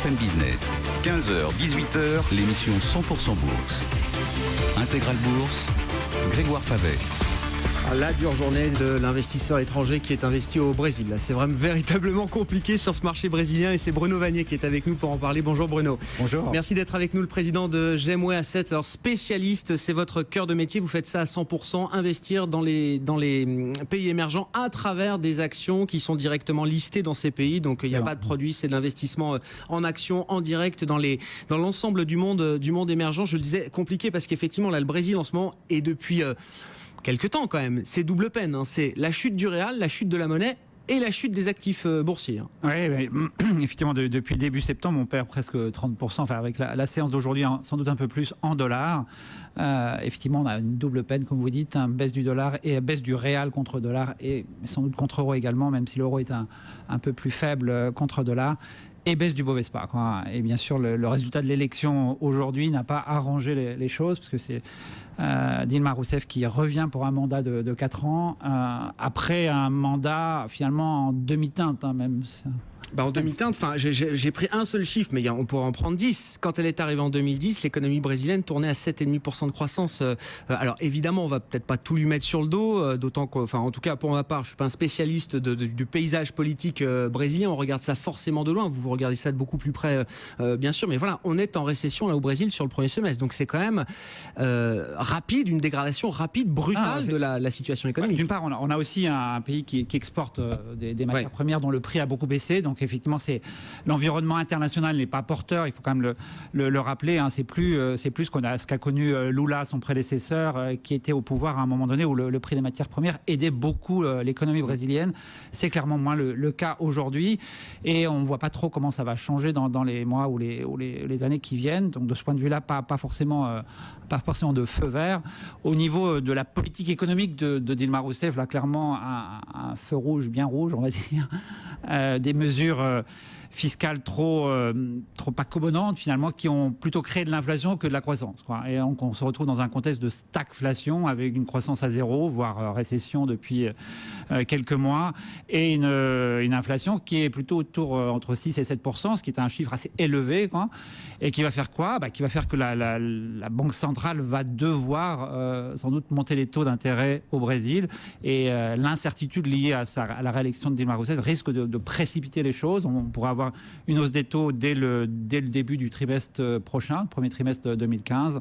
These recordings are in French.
BFM Business. 15h, 18h, l'émission 100% Bourse. Intégral Bourse, Grégoire Favet. La dure journée de l'investisseur étranger qui est investi au Brésil. Là, c'est vraiment véritablement compliqué sur ce marché brésilien et c'est Bruno Vanier qui est avec nous pour en parler. Bonjour Bruno. Bonjour. Merci d'être avec nous, le président de Gemway Assets. Alors spécialiste, c'est votre cœur de métier. Vous faites ça à 100%, investir dans les pays émergents à travers des actions qui sont directement listées dans ces pays. Donc il n'y a pas de produit, c'est de l'investissement en actions, en direct dans l'ensemble du monde émergent. Je le disais, compliqué parce qu'effectivement là, le Brésil en ce moment est depuis quelque temps quand même, c'est double peine, hein. C'est la chute du réal, la chute de la monnaie et la chute des actifs boursiers. Hein. Oui, effectivement, depuis le début septembre, on perd presque 30%, enfin avec la séance d'aujourd'hui, sans doute un peu plus en dollars. Effectivement, on a une double peine, comme vous dites, baisse du dollar et baisse du réal contre dollar et sans doute contre euro également, même si l'euro est un peu plus faible contre dollar. Et baisse du Bovespa, quoi. Et bien sûr, le résultat de l'élection aujourd'hui n'a pas arrangé les choses, parce que c'est Dilma Rousseff qui revient pour un mandat de 4 ans, après un mandat finalement en demi-teinte, hein, même. En demi-teinte, j'ai pris un seul chiffre, mais on pourrait en prendre 10. Quand elle est arrivée en 2010, l'économie brésilienne tournait à 7,5% de croissance. Alors évidemment, on va peut-être pas tout lui mettre sur le dos, d'autant en tout cas pour ma part, je suis pas un spécialiste du paysage politique brésilien. On regarde ça forcément de loin. Vous regardez ça de beaucoup plus près, bien sûr. Mais voilà, on est en récession là au Brésil sur le premier semestre. Donc c'est quand même rapide, une dégradation rapide, brutale de la situation économique. D'une part, on a aussi un pays qui exporte des matières premières dont le prix a beaucoup baissé. Donc effectivement, l'environnement international n'est pas porteur. Il faut quand même le rappeler. Hein. C'est plus ce qu'a connu Lula, son prédécesseur, qui était au pouvoir à un moment donné où le prix des matières premières aidait beaucoup l'économie brésilienne. C'est clairement moins le cas aujourd'hui, et on ne voit pas trop comment ça va changer dans les mois ou les années qui viennent. Donc de ce point de vue-là, pas forcément de feu vert. Au niveau de la politique économique de Dilma Rousseff, là clairement un feu rouge, bien rouge, on va dire, des mesures fiscales trop accommodantes finalement, qui ont plutôt créé de l'inflation que de la croissance, quoi. Et donc on se retrouve dans un contexte de stagflation avec une croissance à zéro, voire récession depuis quelques mois, et une inflation qui est plutôt autour entre 6 et 7%, ce qui est un chiffre assez élevé, quoi. Et qui va faire quoi ? Qui va faire que la Banque centrale va devoir sans doute monter les taux d'intérêt au Brésil, et l'incertitude liée à la réélection de Dilma Rousseff risque de précipiter les choses. On pourrait avoir une hausse des taux dès le début du trimestre prochain, premier trimestre 2015.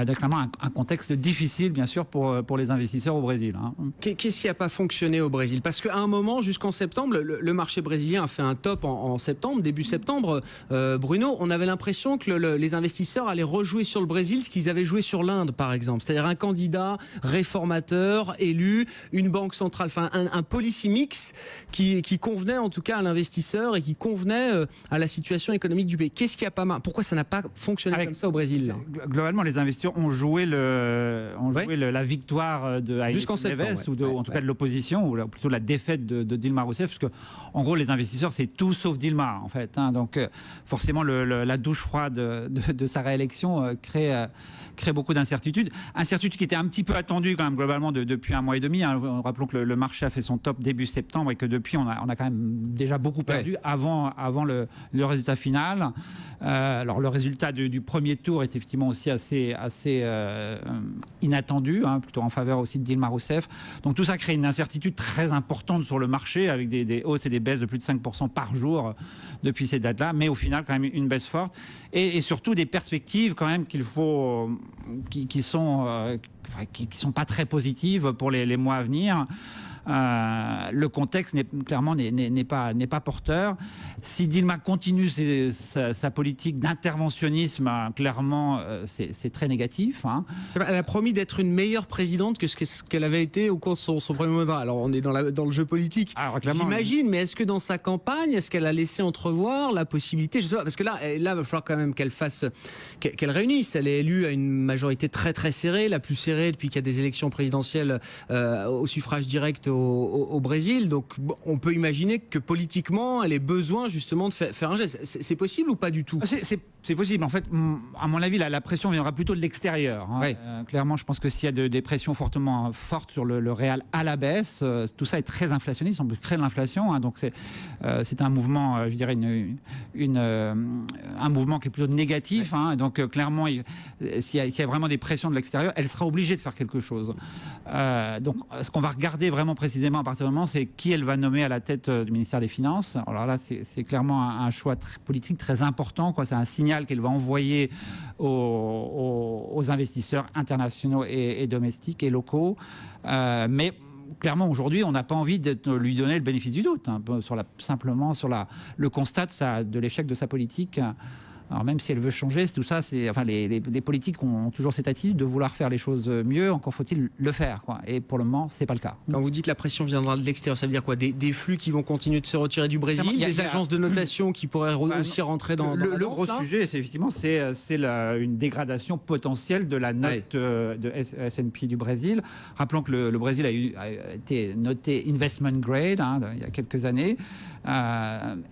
Donc clairement un contexte difficile, bien sûr, pour les investisseurs au Brésil. Hein. Qu'est-ce qui n'a pas fonctionné au Brésil ? Parce qu'à un moment, jusqu'en septembre, le marché brésilien a fait un top en septembre, début septembre. Bruno, on avait l'impression que les investisseurs allaient rejouer sur le Brésil ce qu'ils avaient joué sur l'Inde, par exemple. C'est-à-dire un candidat réformateur, élu, une banque centrale, un policy mix qui convenait en tout cas à l'investisseur et qui convenait à la situation économique du pays. Qu'est-ce qui a pas marché ? Pourquoi ça n'a pas fonctionné comme ça au Brésil ? Globalement, les investisseurs ont joué la victoire de Aécio Neves, ou en tout cas de l'opposition, ou plutôt la défaite de Dilma Rousseff, parce que en gros les investisseurs c'est tout sauf Dilma en fait, hein. Donc forcément la douche froide de sa réélection crée beaucoup d'incertitudes. Incertitudes qui étaient un petit peu attendues quand même globalement depuis un mois et demi, hein. Rappelons que le marché a fait son top début septembre et que depuis on a quand même déjà beaucoup perdu avant le résultat final. Alors le résultat du premier tour est effectivement aussi assez inattendu, hein, plutôt en faveur aussi de Dilma Rousseff. Donc tout ça crée une incertitude très importante sur le marché, avec des hausses et des baisses de plus de 5% par jour depuis ces dates-là, mais au final quand même une baisse forte, et surtout des perspectives quand même qui sont pas très positives pour les mois à venir. Le contexte n'est pas porteur. Si Dilma continue sa politique d'interventionnisme, clairement, c'est très négatif, hein. Elle a promis d'être une meilleure présidente que ce qu'elle avait été au cours de son premier mandat. Alors on est dans le jeu politique, j'imagine, mais est-ce que dans sa campagne, est-ce qu'elle a laissé entrevoir la possibilité, je sais pas, parce que là, il va falloir quand même qu'elle réunisse. Elle est élue à une majorité très très serrée, la plus serrée depuis qu'il y a des élections présidentielles au suffrage direct au Brésil. Donc on peut imaginer que politiquement, elle ait besoin justement de faire un geste. C'est possible ou pas du tout ? C'est possible. En fait, à mon avis, la pression viendra plutôt de l'extérieur. Hein. Ouais. Clairement, je pense que s'il y a des pressions fortes sur le réal à la baisse, tout ça est très inflationniste. On peut créer de l'inflation. Hein. Donc, c'est un mouvement, je dirais, un mouvement qui est plutôt négatif. Ouais. Hein. Donc, clairement, s'il y a vraiment des pressions de l'extérieur, elle sera obligée de faire quelque chose. Donc, ce qu'on va regarder vraiment précisément à partir du moment, c'est qui elle va nommer à la tête du ministère des Finances. Alors là, c'est clairement un choix politique très important. C'est un signal qu'elle va envoyer aux investisseurs internationaux et domestiques et locaux. Mais clairement, aujourd'hui, on n'a pas envie de lui donner le bénéfice du doute, hein, simplement sur le constat de l'échec de sa politique. Alors même si elle veut changer, tout ça, les politiques ont toujours cette attitude de vouloir faire les choses mieux, encore faut-il le faire. Et pour le moment, c'est pas le cas. Quand vous dites la pression viendra de l'extérieur, ça veut dire quoi? Des flux qui vont continuer de se retirer du Brésil, des agences de notation qui pourraient aussi rentrer dans le gros sujet, c'est effectivement une dégradation potentielle de la note de S&P du Brésil. Rappelons que le Brésil a été noté investment grade il y a quelques années,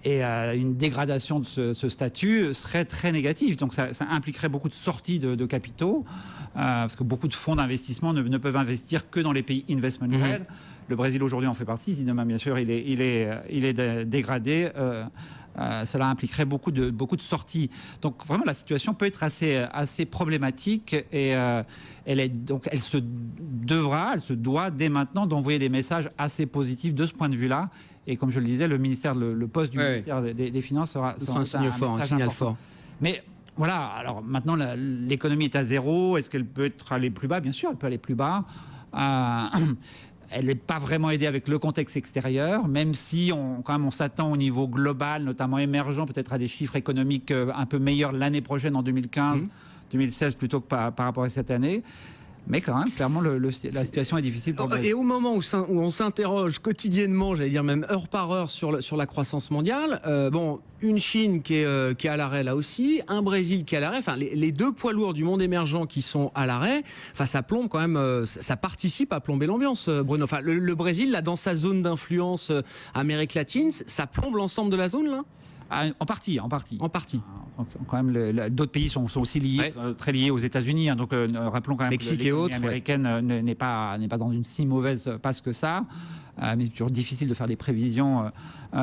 et une dégradation de ce statut serait très négatif. Donc ça impliquerait beaucoup de sorties de capitaux, parce que beaucoup de fonds d'investissement ne peuvent investir que dans les pays investment grade. Le Brésil aujourd'hui en fait partie. Si demain, bien sûr, il est dégradé, cela impliquerait beaucoup de sorties. Donc vraiment, la situation peut être assez problématique, et elle se doit dès maintenant d'envoyer des messages assez positifs de ce point de vue-là. Et comme je le disais, le poste du ministère des Finances sera un signe fort, un signal fort. Mais voilà, alors maintenant, l'économie est à zéro. Est-ce qu'elle peut aller plus bas? Bien sûr, elle peut aller plus bas. Elle n'est pas vraiment aidée avec le contexte extérieur, même si on s'attend au niveau global, notamment émergent, peut-être à des chiffres économiques un peu meilleurs l'année prochaine, en 2015, 2016, plutôt que par rapport à cette année. Mais quand même, clairement, la situation est difficile pour le Brésil. Et au moment où on s'interroge quotidiennement, j'allais dire même heure par heure, sur la croissance mondiale, une Chine qui est à l'arrêt là aussi, un Brésil qui est à l'arrêt, enfin les deux poids lourds du monde émergent qui sont à l'arrêt, enfin ça plombe quand même, ça participe à plomber l'ambiance, Bruno. Enfin le Brésil, là, dans sa zone d'influence Amérique latine, ça plombe l'ensemble de la zone, là? En partie. Donc, quand même, d'autres pays sont aussi liés, très liés aux États-Unis. Hein, donc, rappelons quand même Mexique que l'économie américaine n'est pas dans une si mauvaise passe que ça. Mais c'est toujours difficile de faire des prévisions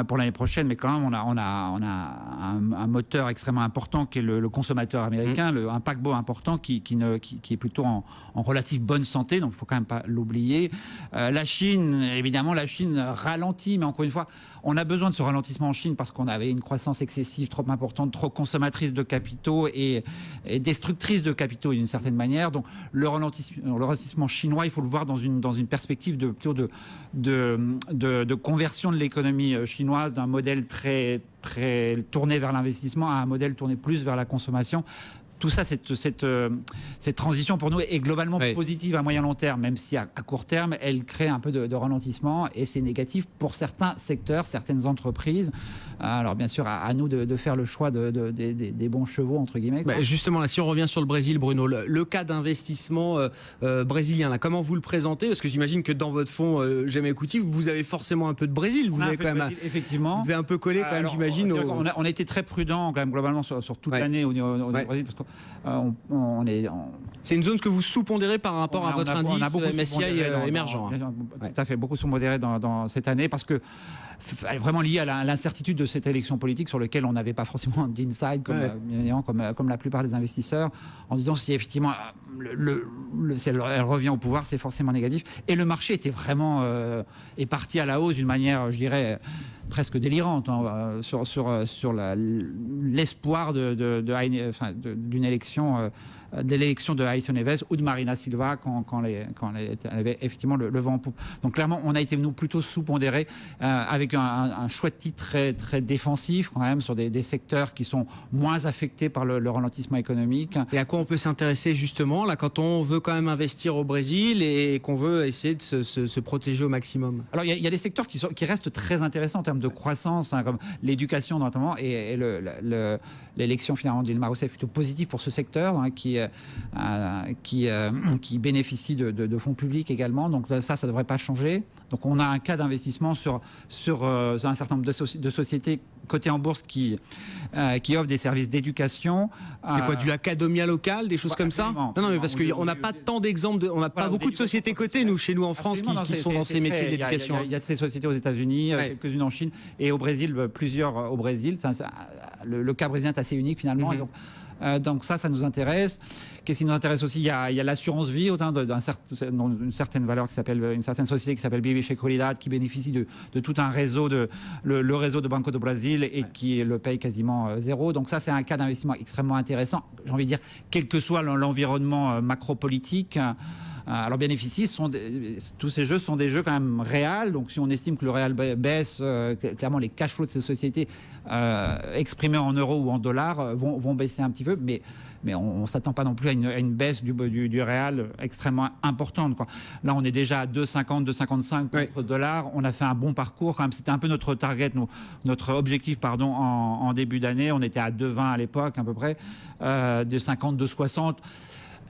pour l'année prochaine. Mais quand même, on a un moteur extrêmement important qui est le consommateur américain, un paquebot important qui est plutôt en relative bonne santé. Donc, il ne faut quand même pas l'oublier. La Chine, évidemment, ralentit. Mais encore une fois, on a besoin de ce ralentissement en Chine parce qu'on avait une croissance excessive, trop importante, trop consommatrice de capitaux et destructrice de capitaux d'une certaine manière. Donc, le ralentissement chinois, il faut le voir dans une perspective plutôt de conversion de l'économie chinoise d'un modèle très, très tourné vers l'investissement à un modèle tourné plus vers la consommation. Tout ça, cette transition pour nous est globalement positive à moyen long terme, même si à court terme, elle crée un peu de ralentissement, et c'est négatif pour certains secteurs, certaines entreprises. Alors bien sûr, à nous de faire le choix des bons chevaux, entre guillemets. Justement, là, si on revient sur le Brésil, Bruno, le cas d'investissement brésilien, là, comment vous le présentez? Parce que j'imagine que dans votre fonds J'aime Equity, vous avez forcément un peu de Brésil. Vous avez quand même, effectivement. Vous devez un peu coller quand même, j'imagine. On a été très prudent quand même globalement sur toute l'année au Brésil, parce que c'est une zone que vous sous-pondérez par rapport à votre indice MSCI émergent. Tout à fait, beaucoup sous-modéré dans cette année, parce que vraiment lié à l'incertitude de cette élection politique sur laquelle on n'avait pas forcément d'inside comme la plupart des investisseurs, en disant si effectivement si elle revient au pouvoir, c'est forcément négatif. Et le marché était vraiment est parti à la hausse d'une manière, je dirais, presque délirante, sur l'espoir d'une élection, de l'élection de Aécio Neves ou de Marina Silva quand elle avait effectivement le vent en poupe. Donc clairement, on a été nous plutôt sous-pondérés, avec un chouette titre très, très défensif quand même sur des secteurs qui sont moins affectés par le ralentissement économique. Et à quoi on peut s'intéresser justement là quand on veut quand même investir au Brésil et qu'on veut essayer de se protéger au maximum? Alors il y a des secteurs qui restent très intéressants en termes de croissance, comme l'éducation notamment, et l'élection finalement d'Ilma Rousseff est plutôt positive pour ce secteur, qui bénéficie de fonds publics également. Donc ça ne devrait pas changer. Donc on a un cas d'investissement sur un certain nombre de sociétés cotées en bourse qui offrent des services d'éducation. C'est quoi, du academia local, des choses comme ça? Non, mais parce qu'on n'a pas tant d'exemples, on n'a pas beaucoup de sociétés cotées, nous, chez nous en France, qui sont dans ces métiers d'éducation. Il y a de ces sociétés aux États-Unis, quelques-unes en Chine et au Brésil, plusieurs au Brésil. Le cas brésilien est assez unique finalement. Donc ça nous intéresse. Qu'est-ce qui nous intéresse aussi? Il y a l'assurance vie, d'une certaine valeur une certaine société qui s'appelle BB Seguridade, qui bénéficie de tout un réseau le réseau de Banco do Brasil et qui le paye quasiment zéro. Donc ça, c'est un cas d'investissement extrêmement intéressant. J'ai envie de dire, quel que soit l'environnement macro-politique. Alors bien évidemment, tous ces jeux sont des jeux quand même réels. Donc si on estime que le réel baisse, clairement les cash flows de ces sociétés exprimés en euros ou en dollars vont baisser un petit peu. Mais on ne s'attend pas non plus à une baisse du réel extrêmement importante, quoi. Là, on est déjà à 2,50, 2,55 contre $. On a fait un bon parcours quand même. C'était un peu notre target, notre objectif, en début d'année. On était à 2,20 à l'époque à peu près, 2,50, 2,60.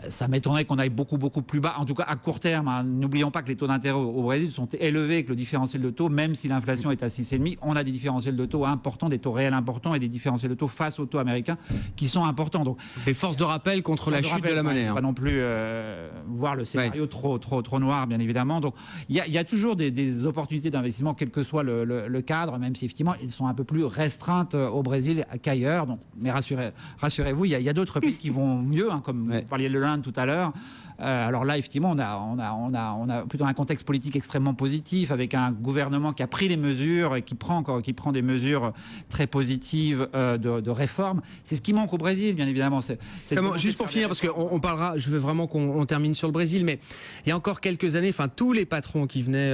Ça m'étonnerait qu'on aille beaucoup plus bas, en tout cas à court terme. N'oublions pas que les taux d'intérêt au Brésil sont élevés, que le différentiel de taux, même si l'inflation est à 6,5, on a des différentiels de taux importants, des taux réels importants et des différentiels de taux face aux taux américains qui sont importants. Donc, et force de rappel contre la chute de la monnaie. Pas non plus voir le scénario trop noir, bien évidemment. Donc il y a toujours des opportunités d'investissement, quel que soit le cadre, même si effectivement ils sont un peu plus restreintes au Brésil qu'ailleurs. Donc, mais rassurez-vous, il y a d'autres pays qui vont mieux, comme vous parliez de l'Inde tout à l'heure. Alors là, effectivement, on a plutôt un contexte politique extrêmement positif, avec un gouvernement qui a pris les mesures et qui prend des mesures très positives de réforme. C'est ce qui manque au Brésil, bien évidemment. Juste pour finir, parce qu'on parlera, je veux vraiment qu'on termine sur le Brésil, mais il y a encore quelques années, tous les patrons qui venaient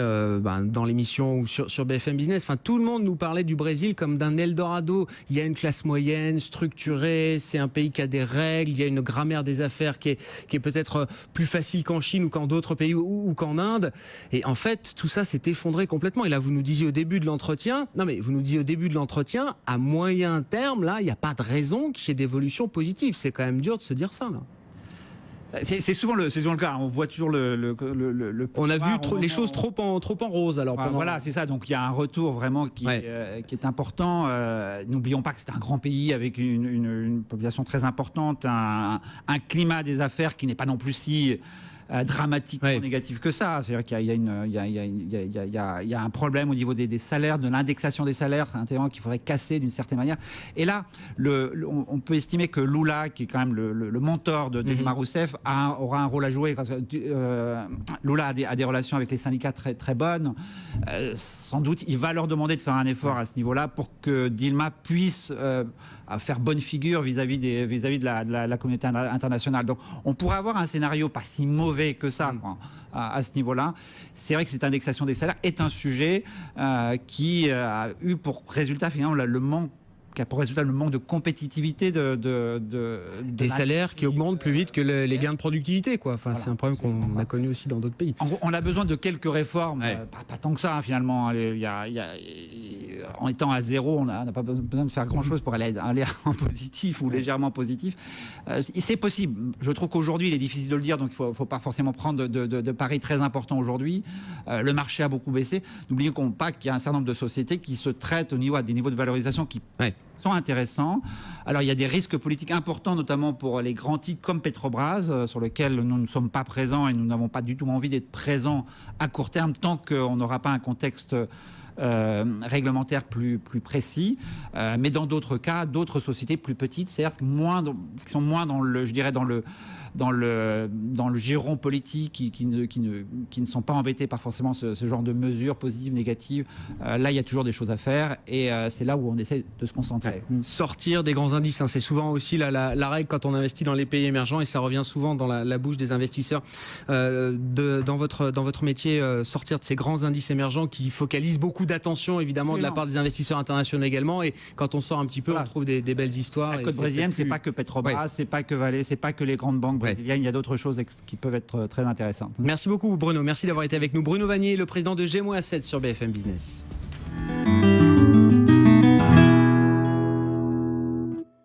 dans l'émission ou sur BFM Business, tout le monde nous parlait du Brésil comme d'un Eldorado. Il y a une classe moyenne structurée, c'est un pays qui a des règles, il y a une grammaire des affaires qui est peut-être plus facile qu'en Chine ou qu'en d'autres pays ou qu'en Inde. Et en fait, tout ça s'est effondré complètement. Et là, vous nous disiez au début de l'entretien, à moyen terme, là, il n'y a pas de raison qu'il y ait d'évolution positive. C'est quand même dur de se dire ça, là. C'est souvent le cas. On voit toujours on a vu les choses trop en rose. Alors voilà, c'est ça. Donc il y a un retour vraiment qui est important. N'oublions pas que c'est un grand pays avec une population très importante, un climat des affaires qui n'est pas non plus si dramatiquement négatif que ça. C'est-à-dire qu'il y a un problème au niveau des salaires, de l'indexation des salaires, c'est un terrain qu'il faudrait casser d'une certaine manière. Et là, on peut estimer que Lula, qui est quand même le mentor de Dilma Rousseff, aura un rôle à jouer. Parce que Lula a des relations avec les syndicats très, très bonnes. Sans doute, il va leur demander de faire un effort à ce niveau-là pour que Dilma puisse à faire bonne figure vis-à-vis de la communauté internationale. Donc on pourrait avoir un scénario pas si mauvais que ça à ce niveau-là. C'est vrai que cette indexation des salaires est un sujet qui a eu pour résultat finalement le manque de compétitivité des salaires qui augmentent plus vite que les gains de productivité, quoi. C'est un problème qu'on a connu aussi dans d'autres pays. En gros, on a besoin de quelques réformes, pas tant que ça finalement. En étant à zéro, on n'a pas besoin de faire grand-chose pour aller en positif ou légèrement positif. C'est possible. Je trouve qu'aujourd'hui, il est difficile de le dire, donc il ne faut pas forcément prendre de paris très importants aujourd'hui. Le marché a beaucoup baissé. N'oublions pas qu'il y a un certain nombre de sociétés qui se traitent à des niveaux de valorisation qui sont intéressants. Alors il y a des risques politiques importants, notamment pour les grands titres comme Petrobras, sur lesquels nous ne sommes pas présents et nous n'avons pas du tout envie d'être présents à court terme tant qu'on n'aura pas un contexte réglementaire plus précis. Mais dans d'autres cas, d'autres sociétés plus petites, certes, qui sont moins dans le giron politique, qui ne sont pas embêtés par forcément ce genre de mesures positives, négatives. Là, il y a toujours des choses à faire et c'est là où on essaie de se concentrer. Sortir des grands indices, c'est souvent aussi la règle quand on investit dans les pays émergents et ça revient souvent dans la bouche des investisseurs. Dans votre métier, sortir de ces grands indices émergents qui focalisent beaucoup d'attention évidemment de la part des investisseurs internationaux également, et quand on sort un petit peu, on trouve des belles histoires. La côte brésilienne, c'est pas que Petrobras, c'est pas que Vale, c'est pas que les grandes banques brésiliennes, il y a d'autres choses qui peuvent être très intéressantes. Merci beaucoup Bruno, merci d'avoir été avec nous. Bruno Vanier, le président de Gemmo Asset sur BFM Business.